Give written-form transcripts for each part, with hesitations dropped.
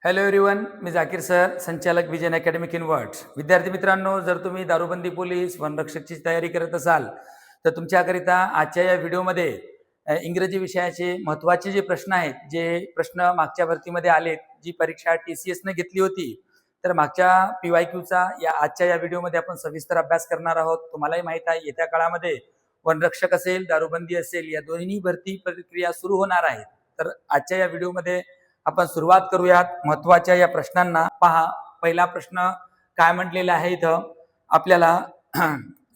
Hello everyone, मी Zakir sir, संचालक vision academic in words. विद्यार्थी मित्रांनो, जर तुम्ही दारूबंदी पोलीस वनरक्षकची तयारी करत असाल तर तुमच्याकरिता आजच्या या व्हिडिओमध्ये इंग्रजी विषयाचे महत्त्वाचे जे प्रश्न आहेत, जे प्रश्न मागच्या भरतीमध्ये आलेत, जी परीक्षा TCS ने घेतली होती, तर मागच्या PYQचा आजच्या या व्हिडिओमध्ये आपण सविस्तर अभ्यास करणार आहोत. तुम्हालाही माहित आहे, येत्या काळामध्ये वनरक्षक असेल, दारूबंदी असेल, या दोन्ही भरती प्रक्रिया सुरू होणार आहेत. तर आजच्या या व्हिडिओमध्ये आपण सुरुवात करूयात महत्वाच्या या प्रश्नांना. पहा, पहिला प्रश्न काय म्हटलेला आहे इथं, आपल्याला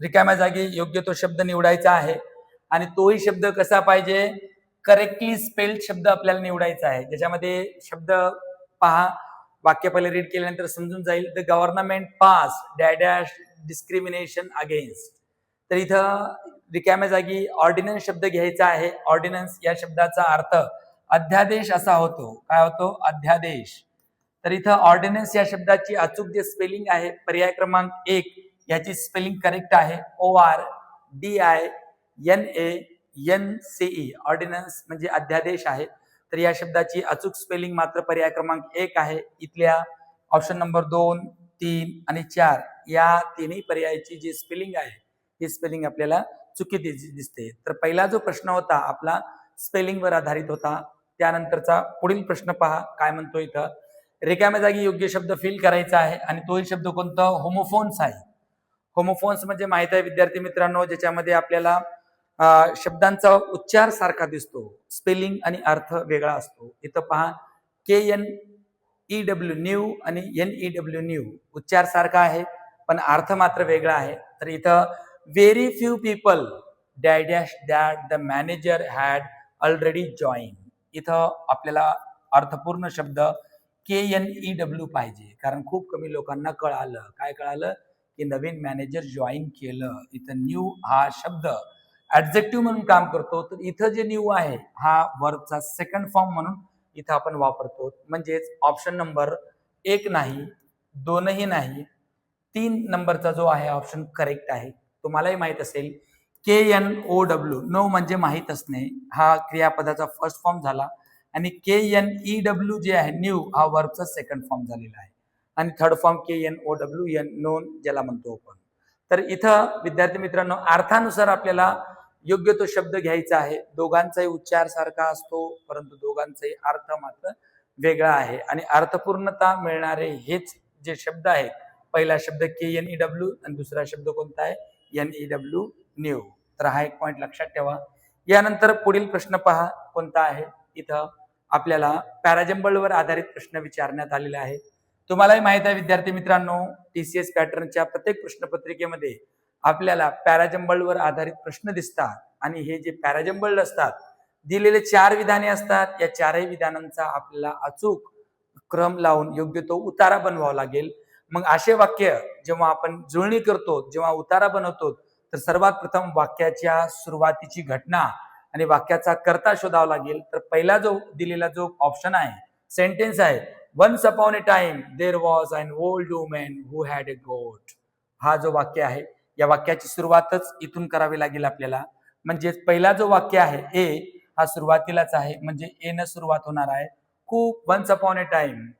रिकाम्या जागी योग्य तो शब्द निवडायचा आहे आणि तोही शब्द कसा पाहिजे, करेक्टली स्पेल्ड शब्द आपल्याला निवडायचा आहे. ज्याच्यामध्ये शब्द पहा, वाक्य पहिले रीड केल्यानंतर समजून जाईल. The government pass dash discrimination against. तर इथं रिकाम्या जागी ऑर्डिनन्स शब्द घ्यायचा आहे. ऑर्डिनन्स या शब्दाचा अर्थ अध्यादेश असा होतो. काय होतो? अध्यादेश. तर इथं ऑर्डिनन्स या शब्दाची अचूक जे स्पेलिंग आहे, पर्याय क्रमांक 1 याची स्पेलिंग करेक्ट आहे. ORDINANCE. ऑर्डिनन्स म्हणजे अध्यादेश आहे. तर या शब्दाची अचूक स्पेलिंग मात्र पर्याय क्रमांक 1 आहे. इथल्या ऑप्शन नंबर 2, 3 आणि 4 या तिन्ही पर्यायाची जी स्पेलिंग आहे, ही स्पेलिंग आपल्याला चुकीची दिसते. तर पहिला जो प्रश्न होता आपला स्पेलिंगवर आधारित होता. त्यानंतरचा पुढील प्रश्न पहा, काय म्हणतो इथं, रिकाम्या जागी योग्य शब्द फिल करायचा आहे आणि तोही शब्द कोणता? होमोफोन्स आहे. होमोफोन्स म्हणजे माहित आहे विद्यार्थी मित्रांनो, ज्याच्यामध्ये आपल्याला शब्दांचा उच्चार सारखा दिसतो, स्पेलिंग आणि अर्थ वेगळा असतो. इथं पहा, KNEW न्यू आणि NEW न्यू उच्चार सारखा आहे पण अर्थ मात्र वेगळा आहे. तर इथं very few people dash that the manager had already join. इथं आपल्याला अर्थपूर्ण शब्द KNEW पाहिजे, कारण खूप कमी लोकांना कळालं. काय कळालं? की नवीन मॅनेजर जॉईन केलं. इथं न्यू हा शब्द ऍडजेक्टिव्ह म्हणून काम करतो. तर इथं जे न्यू आहे हा वर्बचा सेकंड फॉर्म म्हणून इथं आपण वापरतो. म्हणजेच ऑप्शन नंबर 1 नाही, 2ही नाही, 3 नंबरचा जो आहे ऑप्शन करेक्ट आहे. तुम्हालाही माहित असेल, KNOW नो म्हणजे माहित असणे, हा क्रियापदाचा फर्स्ट फॉर्म झाला आणि KNEW जे आहे न्यू हा वर्बचा सेकंड फॉर्म झालेला आहे आणि थर्ड फॉर्म KNOWN नोन ज्याला म्हणतो आपण. तर इथं विद्यार्थी मित्रांनो, अर्थानुसार आपल्याला योग्य तो शब्द घ्यायचा आहे. दोघांचाही उच्चार सारखा असतो परंतु दोघांचाही अर्थ मात्र वेगळा आहे आणि अर्थपूर्णता मिळणारे हेच जे शब्द आहेत. पहिला शब्द KNEW आणि दुसरा शब्द कोणता आहे? NEW new. तर हा एक पॉइंट लक्षात ठेवा. यानंतर पुढील प्रश्न पहा कोणता आहे. इथं आपल्याला पॅराजंबलवर आधारित प्रश्न विचारण्यात आलेला आहे. तुम्हालाही माहित आहे विद्यार्थी मित्रांनो, TCS पॅटर्नच्या प्रत्येक प्रश्नपत्रिकेमध्ये आपल्याला पॅराजंबलवर आधारित प्रश्न दिसतात आणि हे जे पॅराजंबल असतात, दिलेले 4 विधाने असतात. या 4ही विधानांचा आपल्याला अचूक क्रम लावून योग्य तो उतारा बनवावा लागेल. मग असे वाक्य जेव्हा आपण जुळणी करतो, जेव्हा उतारा बनवतो, तर सर्वात प्रथम वाक्याच्या सुरुवातीची घटना आणि वाक्याचा कर्ता शोधावा लागेल. तर पहिला जो दिलेला जो ऑप्शन आहे, सेंटेन्स आहे, once upon a time there was an old woman who had a goat. हा जो वाक्य आहे, या वाक्याची सुरुवातच इथून करावी लागेल आपल्याला. म्हणजे पहिला जो वाक्य आहे ए हा सुरुवातीलाच आहे, म्हणजे ए न सुरुवात होणार आहे. खूप once upon a time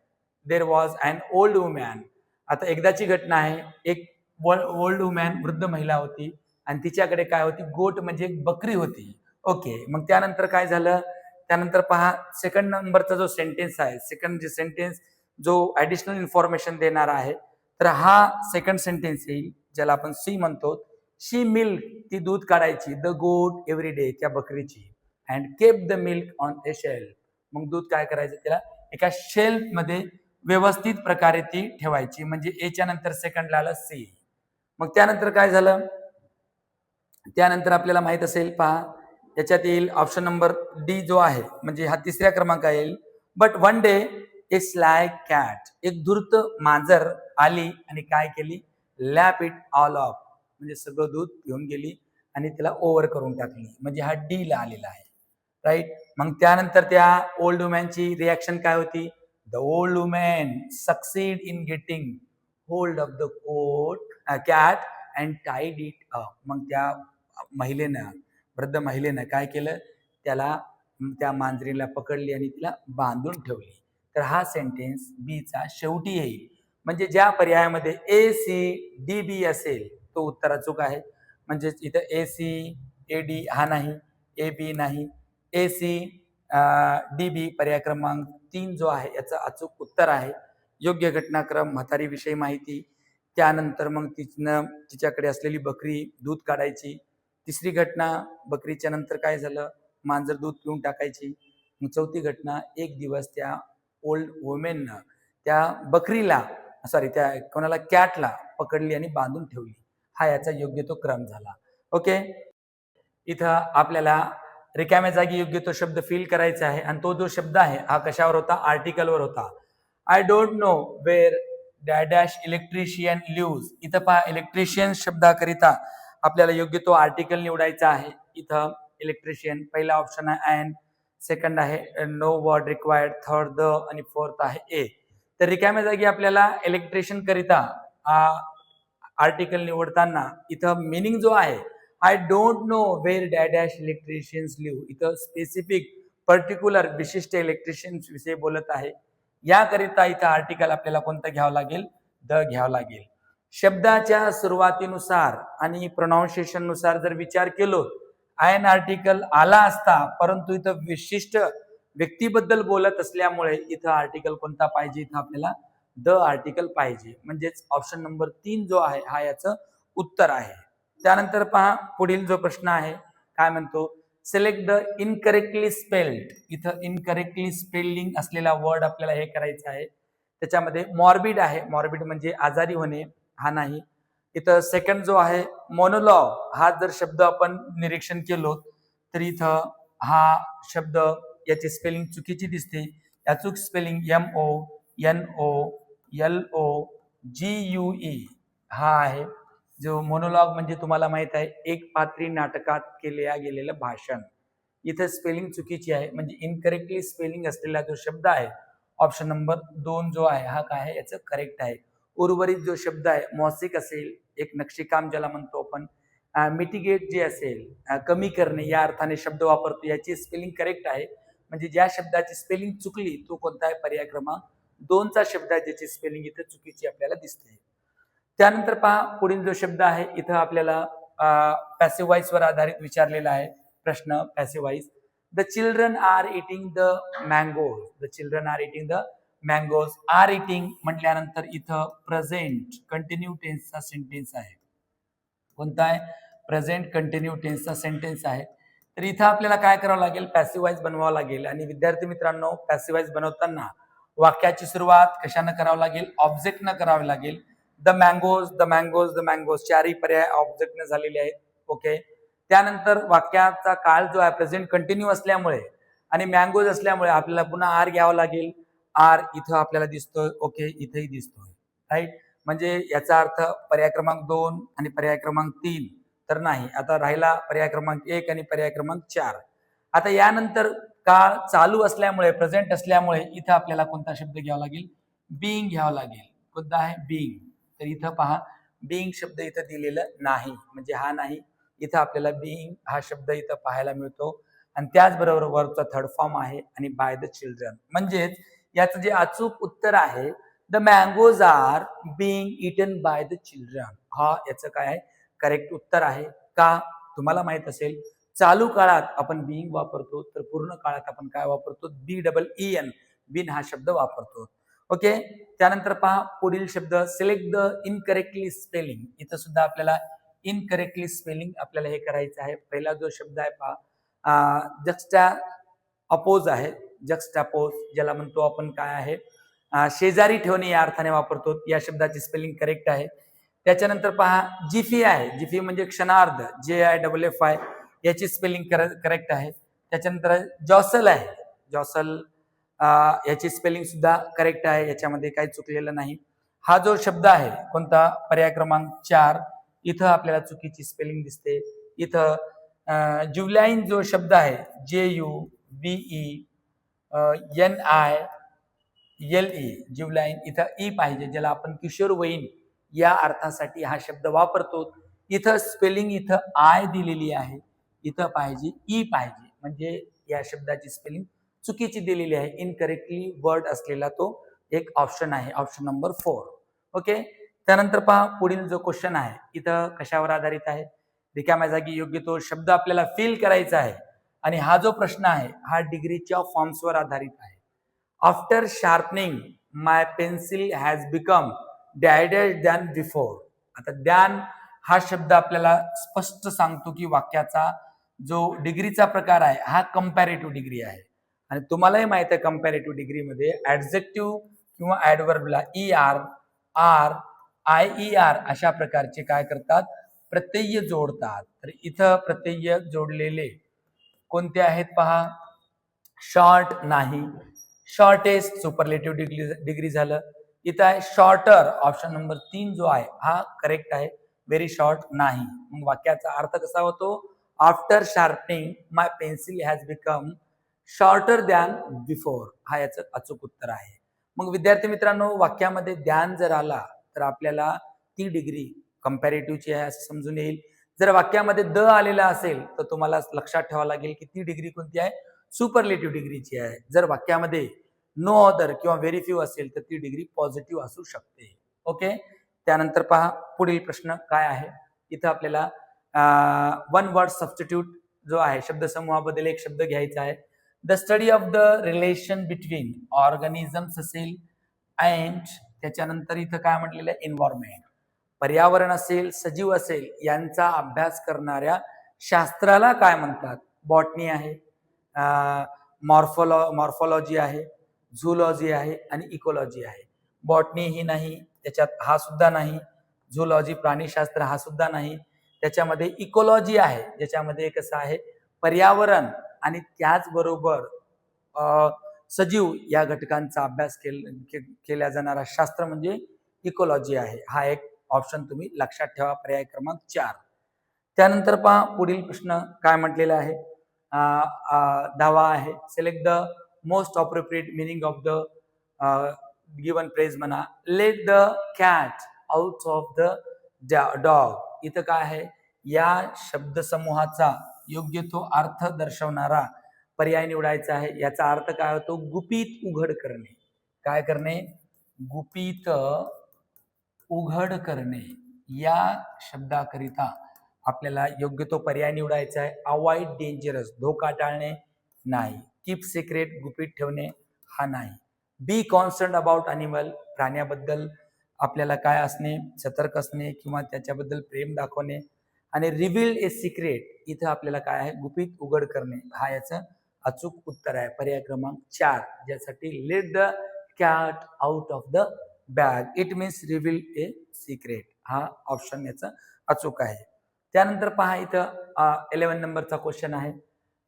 there was an old woman. आता एकदाची घटना आहे. एक ओल्ड वुमन, वृद्ध महिला होती आणि तिच्याकडे काय होती? गोट म्हणजे एक बकरी होती. ओके, मग त्यानंतर काय झालं? त्यानंतर पहा, सेकंड नंबरचा जो सेंटेन्स आहे, सेकंड जे सेंटेन्स जो ऍडिशनल इन्फॉर्मेशन देणार आहे, तर हा सेकंड सेंटेन्स येईल, ज्याला आपण सी म्हणतो. शी मिल्क, ती दूध काढायची, द गोट एव्हरी डे, त्या बकरीची, and keep the milk on a shelf. मग दूध काय करायचं? त्याला एका शेल्फ मध्ये व्यवस्थित प्रकारे ती ठेवायची. म्हणजे एच्या नंतर सेकंडला आलं सी. मग त्यानंतर काय झालं? त्यानंतर आपल्याला माहित असेल, पहा, याच्यात येईल ऑप्शन नंबर डी जो आहे, म्हणजे हा तिसऱ्या क्रमांक येईल. बट वन डे ए स्लाय कॅट, एक धूर्त मांजर आली आणि काय केली? लॅप इट ऑल ऑफ, म्हणजे सगळं दूध पिऊन गेली आणि तिला ओव्हर करून टाकली. म्हणजे हा डी ला आलेला आहे, राईट. मग त्यानंतर त्या ओल्ड वुमॅनची रिॲक्शन काय होती? The old woman succeed in getting hold of the cat and tied it up. मग त्या महिलेनं, वृद्ध महिलेनं काय केलं? त्याला, त्या मांजरीला पकडली आणि तिला बांधून ठेवली. तर हा सेंटेन्स बी चा शेवटी येईल. म्हणजे ज्या पर्यायामध्ये ए सी डी बी असेल तो उत्तर अचूक आहे. म्हणजेच इथं ए सी ए डी हा नाही, ए बी नाही, ए सी डी बी पर्याय क्रमांक 3 जो आहे याचं अचूक उत्तर आहे. योग्य घटनाक्रम, म्हातारीविषयी माहिती, त्यानंतर मग तिच्याकडे असलेली बकरी दूध काढायची. तिसरी घटना, बकरीच्या नंतर काय झालं, मांजर दूध पिऊन टाकायची. मग चौथी घटना, एक दिवस त्या ओल्ड वुमेननं त्या बकरीला त्या कोणाला कॅटला पकडली आणि बांधून ठेवली. हा याचा योग्य तो क्रम झाला. ओके, इथं आपल्याला रिकाम्या जागी योग्य तो शब्द फिल करायचा आहे आणि तो जो शब्द आहे हा कशावर होता, आर्टिकलवर होता. I don't know where dash electrician lives. इथं पहा, इलेक्ट्रिशियन शब्दाकरिता आपल्याला योग्य तो आर्टिकल निवडायचा आहे. इथं इलेक्ट्रिशियन पहिला ऑप्शन आहे अँड, सेकंड आहे no word required, third the आणि फोर्थ आहे ए. तर रिकाम्या जागी आपल्याला इलेक्ट्रिशियन करिता आर्टिकल निवडताना इथं मिनिंग जो आहे, I don't know where dash electricians live, इथं स्पेसिफिक पर्टिक्युलर विशिष्ट इलेक्ट्रिशियन्स विषयी बोलत आहे. याकरिता इथं आर्टिकल आपल्याला कोणतं घ्यावं लागेल, द घ्यावं लागेल. शब्दाच्या सुरुवातीनुसार आणि प्रोनाउन्सिएशन नुसार जर विचार केलो, आयन आर्टिकल आला असता, परंतु इथं विशिष्ट व्यक्तीबद्दल बोलत असल्यामुळे इथं आर्टिकल कोणता पाहिजे, इथं आपल्याला द आर्टिकल पाहिजे. म्हणजेच ऑप्शन नंबर 3 जो आहे हा याचं उत्तर आहे. त्यानंतर पहा, पुढील जो प्रश्न आहे काय म्हणतो, सिलेक्ट द इनकरेक्टली स्पेल्ड. इथं इनकरेक्टली स्पेलिंग असलेला वर्ड आपल्याला हे करायचं आहे. त्याच्यामध्ये मॉर्बिड आहे, मॉर्बिड म्हणजे आजारी होणे, हा नाही. इथं सेकंड जो आहे मोनोलॉग, हा जर शब्द आपण निरीक्षण केलो तर इथं हा शब्द याची स्पेलिंग चुकीची दिसते. याचूक स्पेलिंग MONOLOGUE हा आहे. जो मोनोलॉग म्हणजे तुम्हाला माहित आहे एक पात्री नाटकात केल्या गेलेलं भाषण. इथं स्पेलिंग चुकीची आहे, म्हणजे इनकरेक्टली स्पेलिंग असलेला जो शब्द आहे ऑप्शन नंबर 2 जो आहे हा काय आहे, याचं करेक्ट आहे. उर्वरित जो शब्द आहे मॉसिक असेल, एक नक्षीकाम ज्याला म्हणतो आपण, मिटिगेट जे असेल कमी करणे या अर्थाने शब्द वापरतो, याची स्पेलिंग करेक्ट आहे. म्हणजे ज्या शब्दाची स्पेलिंग चुकली तो कोणता आहे, पर्याय क्रमांक 2 चा शब्द आहे ज्याची स्पेलिंग इथं चुकीची आपल्याला दिसते. त्यानंतर पहा, पुढील जो शब्द आहे इथं आपल्याला पॅसिव्ह वॉइस वर आधारित विचारलेला आहे प्रश्न. Passive voice, the children are eating the mangoes. The children are eating the mangoes. Are eating म्हटल्यानंतर इथं प्रेझेंट कंटिन्यू टेन्सचा सेंटेन्स आहे. कोणता आहे, प्रेझेंट कंटिन्यू टेन्सचा सेंटेन्स आहे. तर इथं आपल्याला काय करावं लागेल, पॅसिव्ह वॉइस बनवावं लागेल. आणि विद्यार्थी मित्रांनो, पॅसिव्ह वॉइस बनवताना वाक्याची सुरुवात कशानं करावं लागेल, ऑब्जेक्टनं करावी लागेल. The mangoes, the mangoes, the mangoes, चारही पर्याय ऑब्जेक्टने झालेले आहेत. ओके, त्यानंतर वाक्याचा काळ जो आहे प्रेझेंट कंटिन्यू असल्यामुळे आणि मँगोज असल्यामुळे आपल्याला पुन्हा आर घ्यावं लागेल. आर इथं आपल्याला दिसतोय, ओके, इथेही दिसतोय, राईट. म्हणजे याचा अर्थ पर्याय क्रमांक 2 आणि पर्याय क्रमांक 3 तर नाही. आता राहिला पर्याय क्रमांक 1 आणि पर्याय क्रमांक 4. आता यानंतर काळ चालू असल्यामुळे, प्रेझेंट असल्यामुळे इथं आपल्याला कोणता शब्द घ्यावा लागेल, बीइंग घ्यावा लागेल. कोणता आहे, बीइंग. तर इथं पहा, बीइंग शब्द इथं दिलेला नाही, म्हणजे हा नाही. इथं आपल्याला बीइंग हा शब्द इथं पाहायला मिळतो. आणि त्याचबरोबर वरचा थर्ड फॉर्म आहे आणि बाय द चिल्ड्रन. म्हणजेच याचं जे अचूक उत्तर आहे, the mangoes are being eaten by the children, हा याचं काय आहे, करेक्ट उत्तर आहे. का, तुम्हाला माहित असेल, चालू काळात आपण बीइंग वापरतो, तर पूर्ण काळात आपण काय वापरतो, BEEN, बिन हा शब्द वापरतो. ओके, त्यानंतर पहा, पुढील शब्द सिलेक्ट द इनकरेक्टली स्पेलिंग. इथं सुद्धा आपल्याला इनकरेक्टली स्पेलिंग आपल्याला हे करायचं आहे. पहिला जो शब्द आहे पहा, जक्स्टा अपोज आहे. जक्स्टापोज ज्याला म्हणतो आपण, काय आहे, शेजारी ठेवणे या अर्थाने वापरतो. या शब्दाची स्पेलिंग करेक्ट आहे. त्याच्यानंतर पहा, जिफी आहे. जिफी म्हणजे क्षणार्ध, JIFFI, याची स्पेलिंग करेक्ट आहे. त्याच्यानंतर जॉसल आहे. जॉसल याची स्पेलिंग सुद्धा करेक्ट आहे, याच्यामध्ये काही चुकलेलं नाही. हा जो शब्द आहे कोणता, पर्याय क्रमांक 4, इथं आपल्याला चुकीची स्पेलिंग दिसते. इथं ज्युलाईन जो शब्द आहे, JUVENILE, ज्युलाईन, इथं ई पाहिजे, ज्याला आपण किशोरवयीन या अर्थासाठी हा शब्द वापरतो. इथं स्पेलिंग इथं आय दिलेली आहे, इथं पाहिजे ई पाहिजे, म्हणजे या शब्दाची स्पेलिंग चुकीची दिलेली आहे, इनकरेक्टली वर्ड असलेला तो एक ऑप्शन आहे, ऑप्शन नंबर 4. ओके. त्यानंतर पहा पुढील जो क्वेश्चन आहे इथं कशावर आधारित आहे, रिकाम्या जागी योग्य तो शब्द आपल्याला फिल करायचा आहे आणि हा जो प्रश्न आहे हा डिग्रीच्या फॉर्म्सवर आधारित आहे. After sharpening my pencil has become डॅडेड दॅन बिफोर. आता द्यान हा शब्द आपल्याला स्पष्ट सांगतो की वाक्याचा जो डिग्रीचा प्रकार आहे हा कंपॅरेटिव्ह डिग्री आहे आणि तुम्हालाही माहित आहे कंपॅरेटिव्ह डिग्रीमध्ये ऍडजेक्टिव्ह किंवा ऍडव्हर्बला ER, आर, IER अशा प्रकारचे काय करतात, प्रत्यय जोडतात. तर इथं प्रत्यय जोडलेले कोणते आहेत पहा, शॉर्ट नाही, शॉर्टेस्ट सुपरलेटिव्ह डिग्री झालं. इथं आहे शॉर्टर, ऑप्शन नंबर 3 जो आहे हा करेक्ट आहे, व्हेरी शॉर्ट नाही. मग वाक्याचा अर्थ कसा होतो, after sharpening my pencil has become shorter than before, हा याचं अचूक उत्तर आहे. मग विद्यार्थी मित्रांनो वाक्यामध्ये द्यान जर आला तर आपल्याला ती डिग्री कंपॅरेटिव्हची आहे असं समजून येईल. जर वाक्यामध्ये द आलेला असेल तर तुम्हाला लक्षात ठेवावं लागेल की ती डिग्री कोणती आहे, सुपरलेटिव्ह डिग्रीची आहे. जर वाक्यामध्ये नो अदर किंवा व्हेरी फ्यू असेल तर ती डिग्री पॉझिटिव्ह असू शकते. ओके. त्यानंतर पहा पुढील प्रश्न काय आहे, इथं आपल्याला वन वर्ड सबस्टिट्यूट जो आहे शब्दसमूहाबद्दल एक शब्द घ्यायचा आहे. The study of the relation between organisms असेल अँड त्याच्यानंतर इथं काय म्हटलेलं आहे, एन्व्हायरमेंट, पर्यावरण असेल सजीव असेल यांचा अभ्यास करणाऱ्या शास्त्राला काय म्हणतात, बॉटनी आहे, मॉर्फोलॉजी आहे, झूलॉजी आहे आणि इकोलॉजी आहे. बॉटनी ही नाही, त्याच्यात हा सुद्धा नाही, झूलॉजी प्राणीशास्त्र हा सुद्धा नाही, त्याच्यामध्ये इकोलॉजी आहे ज्याच्यामध्ये कसं आहे पर्यावरण आणि त्याचबरोबर सजीव या घटकांचा अभ्यास केला जाणारा शास्त्र म्हणजे इकोलॉजी आहे. हा एक ऑप्शन तुम्ही लक्षात ठेवा, पर्याय क्रमांक 4. त्यानंतर पहा पुढील प्रश्न काय म्हटलेला आहे, 10वा आहे, select the most appropriate meaning of the given phrase म्हणा. Let the cat out of the dog. इथं काय आहे, या शब्दसमूहाचा योग्य तो अर्थ दर्शवणारा पर्याय निवडायचा आहे. याचा अर्थ काय होतो, गुपित उघड करणे. काय करणे, गुपित उघड करणे. या शब्दाकरिता आपल्याला योग्य तो पर्याय निवडायचा आहे. अवॉइड डेंजरस, धोका टाळणे नाही. कीप सिक्रेट, गुपित ठेवणे हा नाही. बी कॉन्सर्न अबाउट अॅनिमल, प्राण्याबद्दल आपल्याला काय असणे, सतर्क असणे किंवा त्याच्याबद्दल प्रेम दाखवणे. आणि रिव्हील ए सिक्रेट, इथं आपल्याला काय आहे, गुपित उघड करणे, हा याचं अचूक उत्तर आहे, पर्याय क्रमांक 4. ज्यासाठी let the cat out of the bag, it means reveal a secret, हा ऑप्शन याचं अचूक आहे. त्यानंतर पहा इथं 11 नंबरचा क्वेश्चन आहे.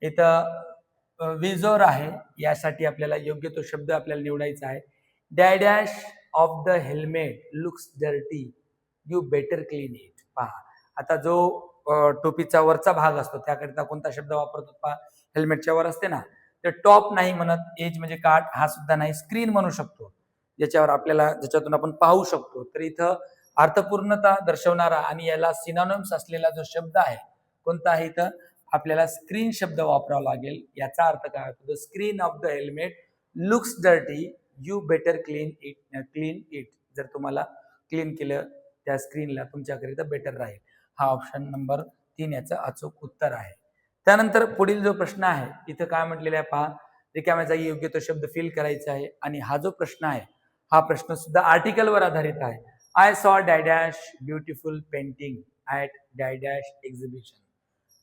इथं विजोर आहे, यासाठी आपल्याला योग्य तो शब्द आपल्याला निवडायचा आहे. Dash dash of the helmet looks dirty, you better clean it. पहा आता जो टोपीचा वरचा भाग असतो त्याकरिता कोणता शब्द वापरतो पहा, हेल्मेटच्या वर असते ना, तर टॉप नाही म्हणत, एज म्हणजे काठ हा सुद्धा नाही, स्क्रीन म्हणू शकतो, ज्याच्यावर आपल्याला ज्याच्यातून आपण पाहू शकतो. तर इथं अर्थपूर्णता दर्शवणारा आणि याला सिनॉनिम्स असलेला जो शब्द आहे कोणता आहे, इथं आपल्याला स्क्रीन शब्द वापरावा लागेल. याचा अर्थ काय होतो, the screen of the helmet looks dirty, you better clean it. जर तुम्हाला क्लीन केलं त्या स्क्रीनला तुमच्याकरिता बेटर राहील. हा ऑप्शन नंबर 3 याचं अचूक उत्तर आहे. त्यानंतर पुढील जो प्रश्न आहे इथं काय म्हटलेलं आहे पहा, रिकाम्या जागी योग्य तो शब्द फिल करायचा आहे. आणि हा जो प्रश्न आहे हा प्रश्न सुद्धा आर्टिकलवर आधारित आहे. I saw dash dash beautiful painting at dash dash exhibition.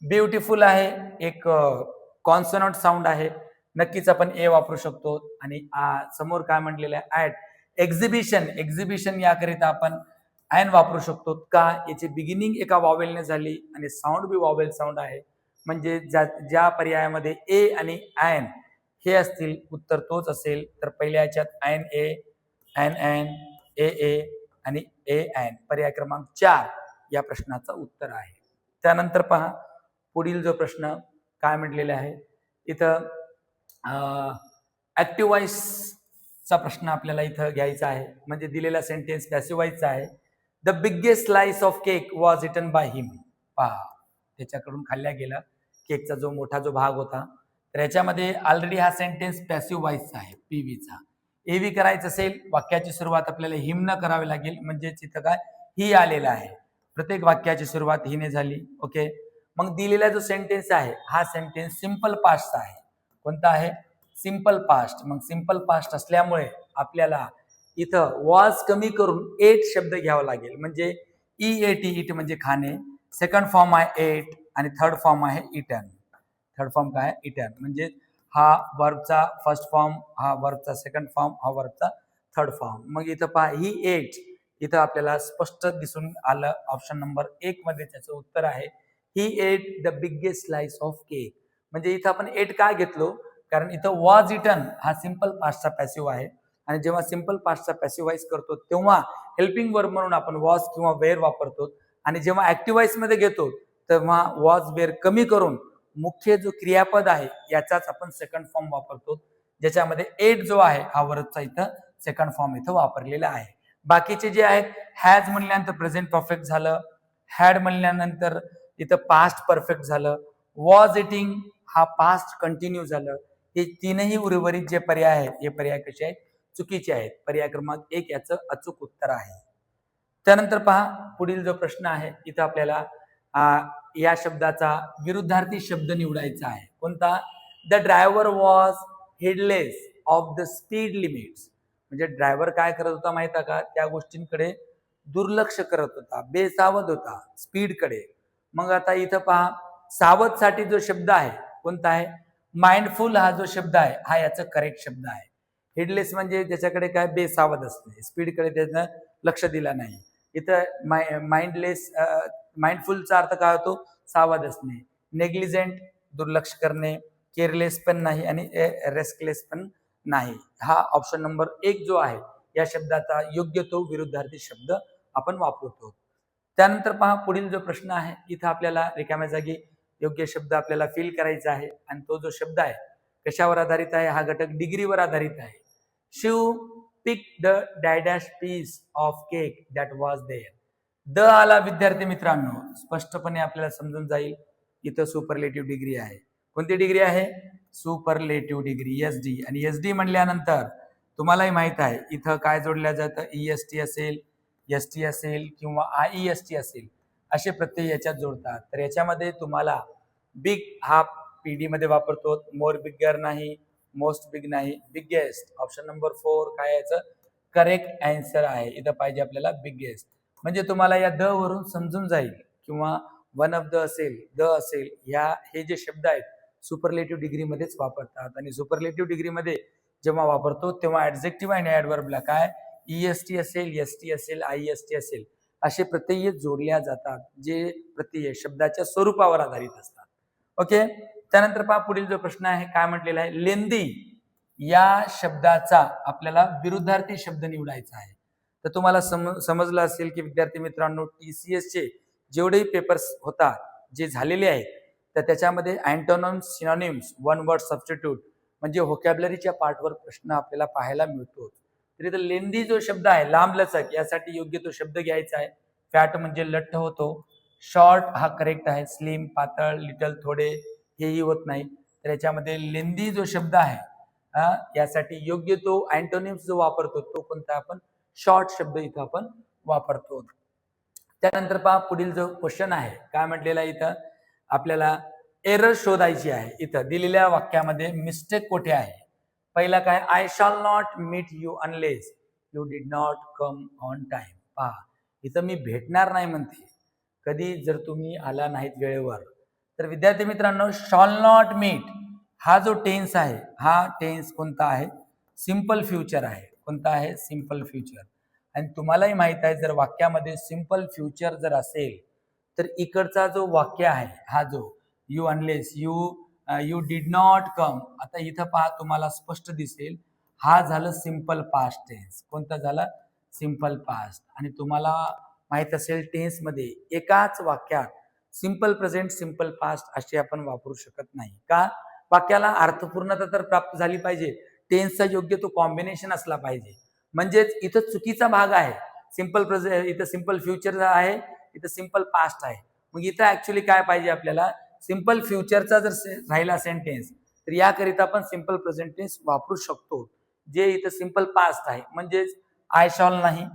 Beautiful आहे, एक कॉन्सोनंट साऊंड आहे, नक्कीच आपण ए वापरू शकतो. आणि समोर काय म्हटलेलं आहे, ॲट एक्झिबिशन, एक्झिबिशन याकरिता आपण ॲन वापरू शकतो का, याची बिगिनिंग एका वॉवेलने झाली आणि साऊंड बी वॉवेल साऊंड आहे, म्हणजे ज्या पर्यायामध्ये ए आणि ॲन हे असतील उत्तर तोच असेल. तर पहिल्या याच्यात ॲन ए, ॲन ॲन, ए आणि ए ॲन, पर्याय क्रमांक 4 या प्रश्नाचं उत्तर आहे. त्यानंतर पहा पुढील जो प्रश्न काय म्हटलेला आहे, इथं ऍक्टिव्ह वॉइसचा प्रश्न आपल्याला इथं घ्यायचा आहे. म्हणजे दिलेला सेंटेन्स पॅसिव्ह वॉइसचा आहे. The biggest slice of cake was eaten by him. पहा त्याच्याकडून खाल्ल्या गेला केकचा जो मोठा जो भाग होता तर याच्यामध्ये ऑलरेडी हा सेंटेन्स पॅसिव्ह व्हॉइसचा आहे, पीव्हीचा. एव्ही करायचं असेल, वाक्याची सुरुवात आपल्याला हिमनं करावी लागेल, म्हणजेच इथं काय ही आलेला आहे. प्रत्येक वाक्याची सुरुवात हिने झाली. ओके. मग दिलेला जो सेंटेन्स आहे हा सेंटेन्स सिंपल पास्टचा आहे. कोणता आहे? Simple past. मग सिंपल पास्ट असल्यामुळे आपल्याला इथं वॉज कमी करून एट शब्द घ्यावा लागेल. म्हणजे ईएटी इट म्हणजे खाणे, सेकंड फॉर्म आहे एट आणि थर्ड फॉर्म आहे इटन. थर्ड फॉर्म काय आहे? इटन. म्हणजे हा वर्बचा फर्स्ट फॉर्म, हा वर्बचा सेकंड फॉर्म, हा वर्बचा थर्ड फॉर्म. मग इथं पहा ही एट इथं आपल्याला स्पष्ट दिसून आलं. ऑप्शन नंबर 1 मध्ये त्याचं उत्तर आहे he ate the biggest slice of cake. म्हणजे इथं आपण एट काय घेतलो? कारण इथं वॉज इटन हा सिंपल पास्टचा पॅसिव्ह आहे आणि जेव्हा सिंपल पास्टचा पॅसिव्ह व्हॉइस करतो तेव्हा हेल्पिंग वर्ब म्हणून आपण वॉज किंवा वेअर वापरतो आणि जेव्हा ऍक्टिव्ह व्हॉइस मध्ये घेतो तेव्हा वॉज वेअर कमी करून मुख्य जो क्रियापद आहे याचाच आपण सेकंड फॉर्म वापरतो, ज्याच्यामध्ये एट जो आहे हा वर्बचा इथं सेकंड फॉर्म इथं वापरलेला आहे. बाकीचे जे आहेत हॅज म्हणल्यानंतर प्रेझेंट परफेक्ट झालं, हॅड म्हणल्यानंतर इथं पास्ट परफेक्ट झालं, वॉज इटिंग हा पास्ट कंटिन्यू झालं. हे तीनही उर्वरित जे पर्याय आहेत हे पर्याय कसे आहेत? चुकीचे आहेत. पर्याय क्रमांक 1 याचं अचूक उत्तर आहे. त्यानंतर पहा पुढील जो प्रश्न आहे इथं आपल्याला या शब्दाचा विरुद्धार्थी शब्द निवडायचा आहे. कोणता? The driver was headless of the speed limits. म्हणजे ड्रायव्हर काय करत होता माहिती का? त्या गोष्टींकडे दुर्लक्ष करत होता, बेसावध होता स्पीडकडे. मग आता इथं पहा सावध साठी जो शब्द आहे कोणता आहे? माइंडफुल हा जो शब्द आहे हा याचा करेक्ट शब्द आहे. हेडलेस म्हणजे त्याच्याकडे काय बेसावध असणे, स्पीडकडे त्यानं लक्ष दिला नाही. इथं माइंडलेस माइंडफुलचा अर्थ काय होतो? सावध असणे. नेग्लिजेंट दुर्लक्ष करणे, केअरलेस पण नाही आणि रेस्टलेस पण नाही. हा ऑप्शन नंबर 1 जो आहे या शब्दाचा योग्य तो विरुद्धार्थी शब्द आपण वापरतो. त्यानंतर पहा पुढील जो प्रश्न आहे इथं आपल्याला रिकाम्या जागी योग्य शब्द आपल्याला फिल करायचा आहे आणि तो जो शब्द आहे कशावर आधारित आहे? हा घटक डिग्रीवर आधारित आहे. She pick the dash piece of cake that was there. द आला विद्यार्थी मित्रांनो, स्पष्टपणे आपल्याला समजून जाईल इथं सुपरलेटिव्ह डिग्री आहे. कोणती डिग्री आहे? Superlative degree, SD. आणि एसडी म्हणल्यानंतर तुम्हालाही माहित आहे इथं काय जोडल्या जातं? ईएसटी असेल, एसटी असेल किंवा आयईएसटी असेल असे प्रत्यय याच्यात जोडतात. तर याच्यामध्ये तुम्हाला बिग हा पीडी मध्ये वापरतो, मोर बिगर नाही, मोस्ट बिग नाही, बिगेस्ट. ऑप्शन नंबर 4 काय याचं करेक्ट आन्सर आहे. इथं पाहिजे आपल्याला बिगेस्ट. म्हणजे तुम्हाला या द वरून समजून जाईल किंवा वन ऑफ द असेल, द असेल, हे जे शब्द आहेत सुपरलेटिव्ह डिग्रीमध्येच वापरतात. आणि सुपरलेटिव्ह डिग्रीमध्ये जेव्हा वापरतो तेव्हा ऍडजेक्टिव्ह आणि ऍडवर्बला काय ईएसटी असेल, एसटी असेल, आयईएसटी असेल असे प्रत्यय जोडल्या जातात, जे प्रत्यय शब्दाच्या स्वरूपावर आधारित असतात. ओके. त्यानंतर पहा पुढील जो प्रश्न आहे काय म्हटलेला आहे? लेंदी या शब्दाचा आपल्याला विरुद्धार्थी शब्द निवडायचा आहे. तर तुम्हाला समजलं असेल की विद्यार्थी मित्रांनो TCS चे जेवढेही पेपर्स होतात जे झालेले आहेत तर त्याच्यामध्ये antonyms, synonyms, one word substitute म्हणजे व्होकॅब्युलरीच्या पार्टवर प्रश्न आपल्याला पाहायला मिळतो. तर इथं लेंदी जो शब्द आहे लांबलचक यासाठी योग्य तो शब्द घ्यायचा आहे. फॅट म्हणजे लठ्ठ होतो, शॉर्ट हा करेक्ट आहे, स्लिम पातळ, लिटल थोडे हेही होत नाही. तर याच्यामध्ये लेंदी जो शब्द आहे यासाठी योग्य तो अँटोनिम्स जो वापरतो तो कोणता? आपण शॉर्ट शब्द इथं आपण वापरतो. त्यानंतर पहा पुढील जो क्वेश्चन आहे काय म्हटलेला इथं आपल्याला एरर शोधायची आहे. इथं दिलेल्या वाक्यामध्ये मिस्टेक कुठे आहे? पहिला काय? I shall not meet you unless you did not come on time. पहा इथं मी भेटणार नाही म्हणते कधी जर तुम्ही आला नाहीत वेळेवर. तर विद्यार्थी मित्रांनो शॉल नॉट मीट हा जो टेन्स आहे हा टेन्स कोणता आहे? सिंपल फ्युचर आहे. कोणता आहे? Simple future. आणि तुम्हालाही माहित आहे जर वाक्यामध्ये सिंपल फ्युचर जर असेल तर इकडचा जो वाक्य आहे हा जो you unless you did not कम, आता इथं पहा तुम्हाला स्पष्ट दिसेल हा झालं सिंपल पास्ट टेन्स. कोणता झाला? Simple past. आणि तुम्हाला माहित असेल टेन्स मध्ये एकाच वाक्यात सिंपल प्रेझेंट, सिंपल पास्ट असे आपण वापरू शकत नाही. का? वाक्याला अर्थपूर्णता तर प्राप्त झाली पाहिजे, टेन्सचा योग्य तो कॉम्बिनेशन असला पाहिजे. म्हणजेच इथं चुकीचा भाग आहे. सिंपल प्रेझेंट इथं सिंपल फ्युचर आहे, इथं सिंपल पास्ट आहे. मग इथं ऍक्च्युली काय पाहिजे आपल्याला? सिंपल फ्युचरचा जर राहिला सेंटेन्स तर याकरिता आपण सिंपल प्रेझेंट टेन्स वापरू शकतो. जे इथं सिंपल पास्ट आहे म्हणजेच आय शॉल नाही,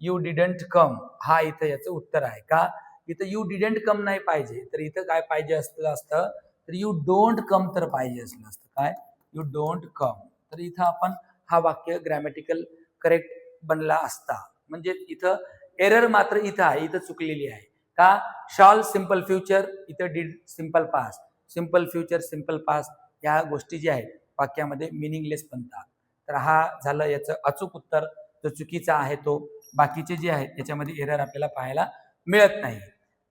यू डिडंट कम, हा इथं याचं उत्तर आहे. का इथं यू डिडंट कम नाही पाहिजे, तर इथं काय पाहिजे असतं तर यू डोंट कम तर पाहिजे असलं असतं. काय यू डोंट कम. तर इथं आपण हा वाक्य ग्रॅमॅटिकल करेक्ट बनला असता. म्हणजे इथं एरर मात्र इथं आहे, इथं चुकलेली आहे. का शॉल सिंपल फ्युचर, इथं did simple past. Simple future simple past या गोष्टी ज्या आहेत वाक्यामध्ये मिनिंगलेस बनतात. तर हा झालं याचं अचूक उत्तर. जो चुकीचा आहे तो. बाकीचे जे आहेत याच्यामध्ये एरर आपल्याला पाहायला मिळत नाही.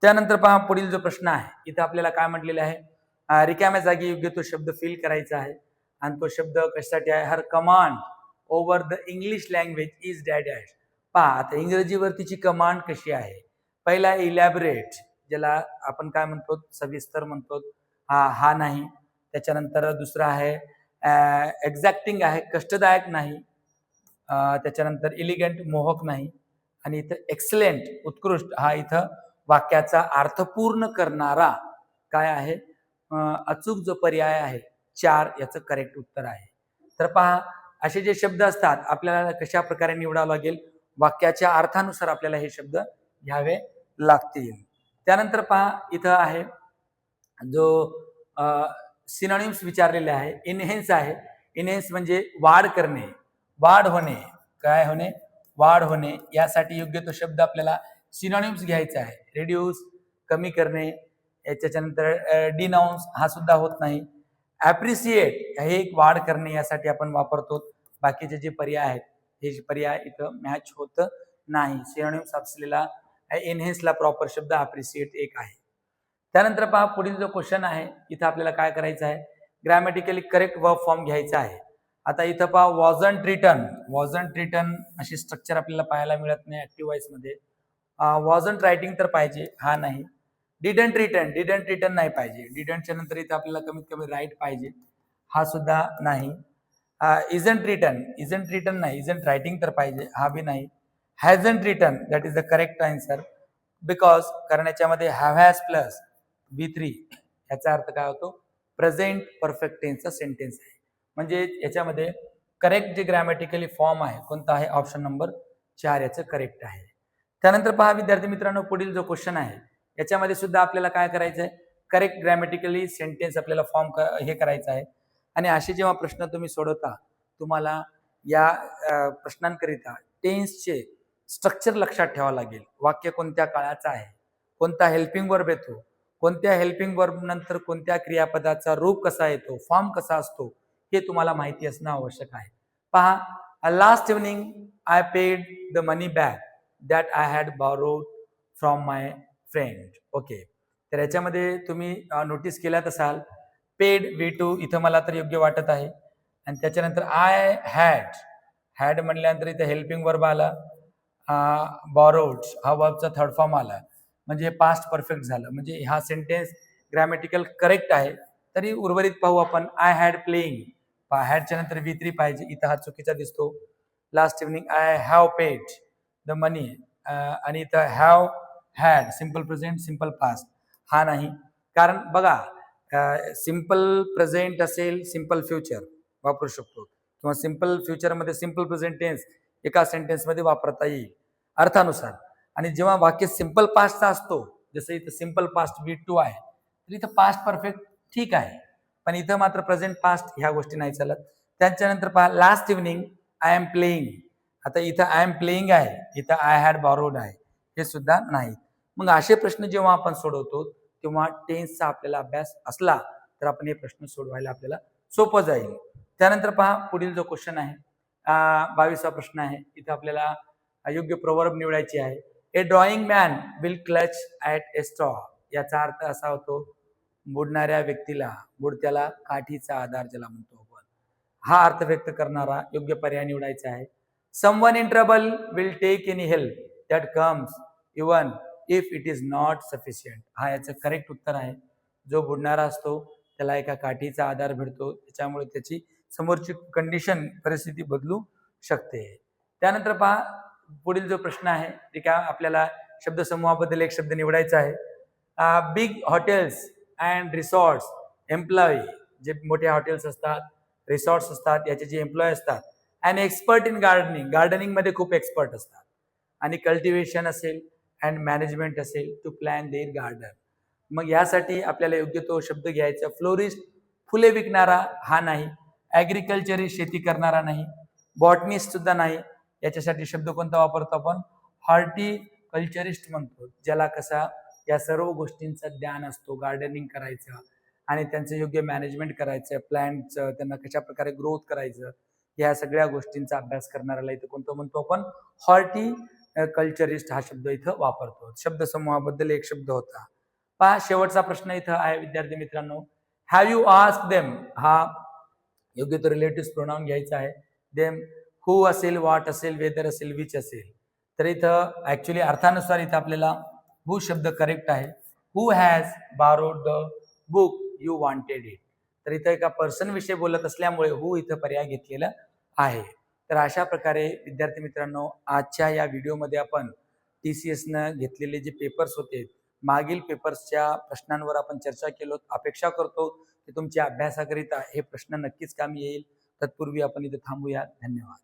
त्यानंतर पहा पुढील जो प्रश्न आहे इथं आपल्याला काय म्हटलेलं आहे, रिकाम्या जागी योग्य तो शब्द फिल करायचा आहे. आणि तो शब्द कशासाठी आहे, her command over the English language is dash. पहा आता इंग्रजीवरतीची कमांड कशी आहे. पहिला इलॅबरेट, ज्याला आपण काय म्हणतो सविस्तर म्हणतो, हा नाही. त्याच्यानंतर दुसरा आहे एक्झॅक्टिंग आहे, कष्टदायक नाही. त्याच्यानंतर इलिगंट मोहक नाही. आणि इथं एक्सलेंट उत्कृष्ट हा इथं वाक्याचा अर्थ पूर्ण करणारा काय आहे, अचूक जो पर्याय आहे 4 याचं करेक्ट उत्तर आहे. तर पहा असे जे शब्द असतात आपल्याला कशा प्रकारे निवडावं लागेल, वाक्याच्या अर्थानुसार आपल्याला हे शब्द घ्यावे लागतील. त्यानंतर पहा इथं आहे जो सिनोनिम्स विचारलेले आहे. इनहेन्स आहे. इनहेन्स म्हणजे वाढ करणे, वाढ होणे. काय होणे, वाढ होणे. यासाठी योग्य तो शब्द आपल्याला सिनोनिम्स घ्यायचा आहे. रिड्यूस कमी करणे, त्याच्यानंतर डिनाऊन्स हा सुद्धा होत नाही. ॲप्रिसिएट हे एक वाढ करणे यासाठी आपण वापरतो. बाकीचे जे पर्याय आहेत हे पर्याय इथं मॅच होत नाही. सिनोनिम्स असलेला एनहेन्सला प्रॉपर शब्द ॲप्रिसिएट एक आहे. त्यानंतर पहा पुढील जो क्वेश्चन आहे इथं आपल्याला काय करायचं आहे, ग्रॅमॅटिकली करेक्ट वर्ब फॉर्म घ्यायचा आहे. आता इथं पहा वॉजंट रिटर्न, वॉजंट रिटर्न अशी स्ट्रक्चर आपल्याला पाहायला मिळत नाही ऍक्टिव्ह वॉइस मध्ये. वॉजंट रायटिंग तर पाहिजे, हा नाही. डिडंट रिटर्न, डिडंट रिटर्न नाही पाहिजे. डिडंटच्या नंतर इथं आपल्याला कमीत कमी राईट पाहिजे, हा सुद्धा नाही. इजंट रिटर्न, इजंट रिटर्न नाही, इजंट रायटिंग तर पाहिजे, हा बी नाही. Hasn't return that is the correct answer, because कारण याच्यामध्ये हॅव हॅज प्लस V3 याचा अर्थ काय होतो, प्रेझेंट परफेक्ट टेन्सचा सेंटेन्स आहे. म्हणजे याच्यामध्ये करेक्ट जे ग्रॅमॅटिकली फॉर्म आहे कोणता आहे, ऑप्शन नंबर 4 याचं करेक्ट आहे. त्यानंतर पहा विद्यार्थी मित्रांनो पुढील जो क्वेश्चन आहे याच्यामध्ये सुद्धा आपल्याला काय करायचं आहे, करेक्ट ग्रॅमॅटिकली सेंटेन्स आपल्याला फॉर्म हे करायचं आहे. आणि असे जेव्हा प्रश्न तुम्ही सोडवता तुम्हाला या प्रश्नांकरिता टेन्सचे स्ट्रक्चर लक्षात ठेवावं लागेल. वाक्य कोणत्या काळाचं आहे, कोणता हेल्पिंग वर्ब येतो, कोणत्या हेल्पिंग वर्ब नंतर कोणत्या क्रियापदाचा रूप कसा येतो, फॉर्म कसा असतो, हे तुम्हाला माहिती असणं आवश्यक आहे. पहा last evening I paid the money back that I had borrowed from my friend. Okay, तर याच्यामध्ये तुम्ही नोटीस केल्यात असाल पेड V2 इथं मला तर योग्य वाटत आहे. आणि त्याच्यानंतर आय हॅड, हॅड म्हणल्यानंतर इथं हेल्पिंग वर्ब आला, बॉरोड हा वर्बचा थर्ड फॉर्म आला, म्हणजे पास्ट परफेक्ट झालं. म्हणजे हा सेंटेन्स ग्रॅमॅटिकल करेक्ट आहे. तरी उर्वरित पाहू आपण. आय हॅड प्लेइंग, हॅडच्या नंतर V3 पाहिजे, इथं हा चुकीचा दिसतो. Last evening I have paid the money, आणि इथं have had simple present simple past हा नाही. कारण बघा सिंपल प्रेझेंट असेल सिंपल फ्युचर वापरू शकतो, किंवा सिंपल फ्युचरमध्ये सिंपल प्रेझेंट टेन्स एका सेंटेन्समध्ये वापरता येईल अर्थानुसार. आणि जेव्हा वाक्य सिंपल पास्टचा असतो, जसं इथं सिंपल पास्ट V2 आहे, तर इथं पास्ट परफेक्ट ठीक आहे, पण इथं मात्र प्रेझेंट पास्ट ह्या गोष्टी नाही चालत. त्याच्यानंतर पहा last evening I am playing, आता इथं आय एम प्लेइंग आहे, इथं आय हॅड बॉरोड आहे, हे सुद्धा नाही. मग असे प्रश्न जेव्हा आपण सोडवतो तेव्हा टेन्सचा आपल्याला अभ्यास असला तर आपण हे प्रश्न सोडवायला आपल्याला सोपं जाईल. त्यानंतर पहा पुढील जो क्वेश्चन आहे 22वा प्रश्न आहे. इथं आपल्याला योग्य प्रोवर्ब निवडायची आहे. A drawing man will clutch at a straw, याचा अर्थ असा होतो बुडणाऱ्या व्यक्तीला, बुडत्याला काठीचा आधार ज्याला म्हणतो आपण, हा अर्थ व्यक्त करणारा योग्य पर्याय निवडायचा आहे. Someone in trouble will take any help that comes even if it is not sufficient, हा याचं करेक्ट उत्तर आहे. जो बुडणारा असतो त्याला एका काठीचा आधार भेटतो, त्याच्यामुळे त्याची समोरची कंडिशन परिस्थिती बदलू शकते. त्यानंतर पहा पुढील जो प्रश्न आहे ते काय, आपल्याला शब्दसमूहाबद्दल एक शब्द निवडायचा आहे. Big hotels and resorts employ जे मोठे हॉटेल्स असतात, रिसॉर्ट्स असतात, याचे जे एम्प्लॉय असतात, अँड एक्सपर्ट इन गार्डनिंग मध्ये खूप एक्सपर्ट असतात, आणि कल्टिवेशन असेल अँड मॅनेजमेंट असेल टू प्लॅन देअर गार्डन. मग यासाठी आपल्याला योग्य तो शब्द घ्यायचा. फ्लोरिस्ट फुले विकणारा हा नाही, ॲग्रिकल्चरिस्ट शेती करणारा नाही, बॉटनिस्ट सुद्धा नाही. याच्यासाठी शब्द कोणता वापरतो आपण? हॉर्टिकल्चरिस्ट म्हणतो, ज्याला कसा या सर्व गोष्टींचा ज्ञान असतो, गार्डनिंग करायचं आणि त्यांचं योग्य मॅनेजमेंट करायचं, प्लांटचं त्यांना कशा प्रकारे ग्रोथ करायचं, या सगळ्या गोष्टींचा अभ्यास करणाऱ्याला इथं कोणतं म्हणतो आपण? हॉर्टिकल्चरिस्ट हा शब्द इथं वापरतो. शब्दसमूहाबद्दल एक शब्द होता. पहा शेवटचा प्रश्न इथं आहे विद्यार्थी मित्रांनो, हॅव यू आस्क देम, हा योग्य तो रिलेटिव्ह प्रोनाउन घ्यायचा आहे. देम हू असेल, व्हॉट असेल, वेदर असेल, विच असेल. तर इथं ऍक्च्युली अर्थानुसार इथं आपल्याला हू शब्द करेक्ट आहे. Who has borrowed the book you wanted it. तर इथं एका पर्सन विषयी बोलत असल्यामुळे हू इथं पर्याय घेतलेला आहे. तर अशा प्रकारे विद्यार्थी मित्रांनो, आजच्या या व्हिडिओमध्ये आपण TCS न घेतलेले जे पेपर्स होते, मागील पेपर्सच्या प्रश्नांवर आपण चर्चा केलो. अपेक्षा करतो की तुमच्या अभ्यासाकरिता हे प्रश्न नक्कीच कामी येईल. तत्पूर्वी आपण इथे थांबूया. धन्यवाद.